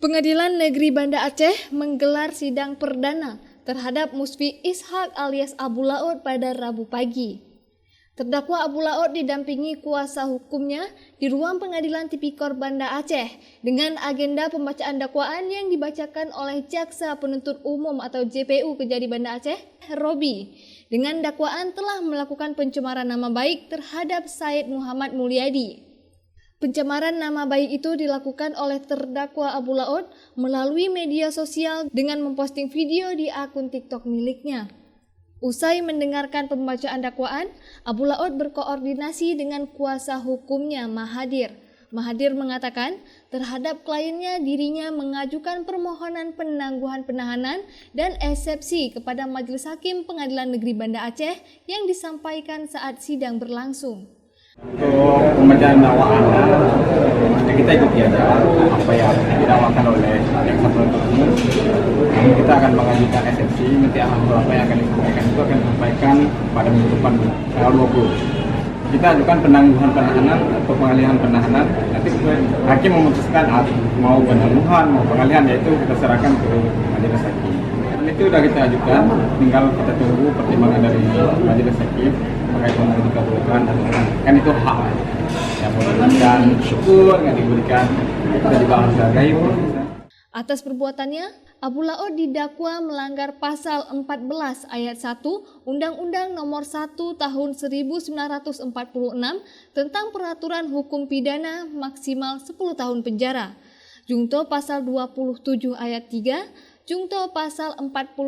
Pengadilan Negeri Banda Aceh menggelar sidang perdana terhadap Musfi Ishak alias Abu Laut pada Rabu pagi. Terdakwa Abu Laut didampingi kuasa hukumnya di ruang pengadilan Tipikor Banda Aceh dengan agenda pembacaan dakwaan yang dibacakan oleh Jaksa Penuntut Umum atau JPU Kejari Banda Aceh, Robi, dengan dakwaan telah melakukan pencemaran nama baik terhadap Said Muhammad Mulyadi. Pencemaran nama baik itu dilakukan oleh terdakwa Abu Laut melalui media sosial dengan memposting video di akun TikTok miliknya. Usai mendengarkan pembacaan dakwaan, Abu Laut berkoordinasi dengan kuasa hukumnya Mahathir. Mahathir mengatakan terhadap kliennya dirinya mengajukan permohonan penangguhan penahanan dan eksepsi kepada Majelis Hakim Pengadilan Negeri Banda Aceh yang disampaikan saat sidang berlangsung. Untuk pembacaan dakwaannya, kita ikuti aja apa yang didakwakan oleh jaksa penuntut umum. Namun kita akan mengajukan eksepsi, nanti apa yang akan disampaikan itu akan disampaikan pada penutupan tanggal 20. Kita ajukan penangguhan penahanan atau pengalihan penahanan. Nanti hakim memutuskan mau penangguhan, mau pengalihan, yaitu kita serahkan ke majelis hakim. Dan itu sudah kita ajukan, tinggal kita tunggu pertimbangan dari majelis hakim. Terkait mau dikabulkan dan kan itu hak yang mau diberikan syukur, nggak diberikan kita juga harus hargai. Atas perbuatannya, Abu Laut didakwa melanggar pasal 14 ayat 1 Undang-Undang Nomor 1 Tahun 1946 tentang Peraturan Hukum Pidana maksimal 10 tahun penjara. Jungto pasal 27 ayat 3, Jungto pasal 45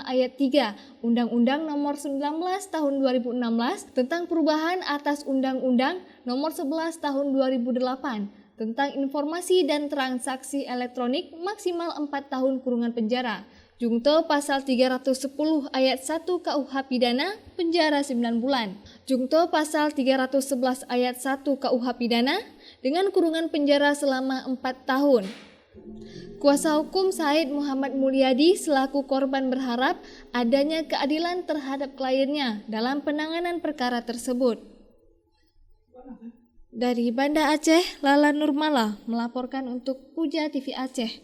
ayat 3 Undang-Undang Nomor 19 Tahun 2016 tentang perubahan atas Undang-Undang Nomor 11 Tahun 2008 tentang informasi dan transaksi elektronik maksimal 4 tahun kurungan penjara. Jungto pasal 310 ayat 1 KUH Pidana penjara 9 bulan. Jungto pasal 311 ayat 1 KUH Pidana dengan kurungan penjara selama 4 tahun. Kuasa hukum Said Muhammad Mulyadi selaku korban berharap adanya keadilan terhadap kliennya dalam penanganan perkara tersebut. Dari Banda Aceh, Lala Nurmala melaporkan untuk Puja TV Aceh.